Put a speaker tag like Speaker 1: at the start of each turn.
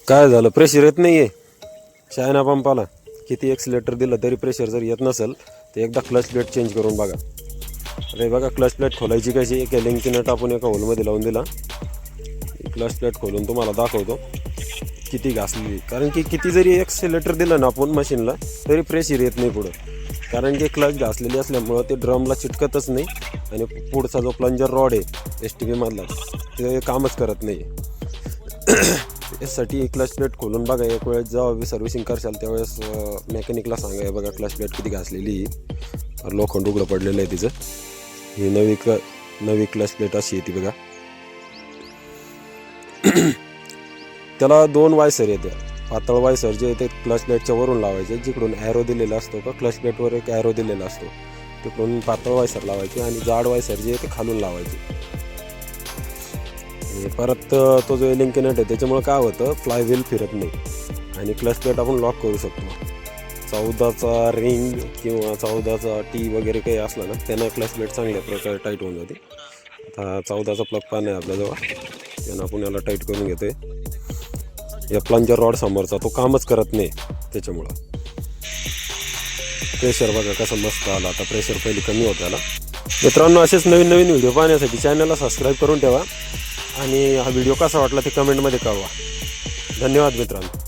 Speaker 1: काय झालं, प्रेशर येत नाही आहे चायना पंपाला. किती एक्सिलेटर दिलं तरी प्रेशर जर येत नसेल तर एकदा क्लच प्लेट चेंज करून बघा. अरे बघा, क्लच प्लेट खोलायची कशी, एका लिंकीनं टाकून एका होलमध्ये लावून दिला. क्लच प्लेट खोलून तुम्हाला दाखवतो किती घासली. कारण की किती जरी एक्सिलेटर दिलं ना आपण मशीनला तरी प्रेशर येत नाही पुढं. कारण की क्लच घासलेली असल्यामुळं ते ड्रमला चिटकतच नाही आणि पुढचा जो प्लंजर रॉड आहे एस टी बीमधला ते कामच करत नाही. यासाठी क्लच प्लेट खोलून बघा. एक वेळेस जेव्हा सर्व्हिसिंग करशाल त्यावेळेस मेकॅनिकला सांगा बघा क्लच प्लेट किती घासलेली, लोखंड उघडं पडलेलं आहे तिचं. ही नवी क्लच प्लेट अशी येते बघा. त्याला 2 वायसर येते. पातळ वायसर जे येते क्लच प्लेटच्या वरून लावायचे, जिकडून ॲरो दिलेला असतो का क्लच प्लेटवर एक ॲरो दिलेला असतो तिकडून पातळ वायसर लावायचे आणि जाड वायसर जे आहे ते खालून लावायचे. परत तो जो लिंक नट आहे त्याच्यामुळे काय होतं, फ्लाय व्हील फिरत नाही आणि क्लच प्लेट आपण लॉक करू शकतो. 14चा रिंग किंवा 14चा टी वगैरे काही असला ना त्यानं क्लच प्लेट चांगल्या प्रकारे टाईट होऊन जाते. आता 14चा प्लग पान आहे आपल्याजवळ, त्यानं आपण याला टाईट करून घेतोय. या प्लंजर रॉड समोरचा तो कामच करत नाही त्याच्यामुळं. प्रेशर बघा कसं मस्त आला. आता प्रेशर पहिली कमी होतं त्याला. मित्रांनो, असेच नवीन नवीन व्हिडिओ पाहण्यासाठी चॅनलला सबस्क्राईब करून ठेवा आणि हा व्हिडिओ कसा वाटला ते कमेंटमध्ये कळवा. धन्यवाद मित्रांनो.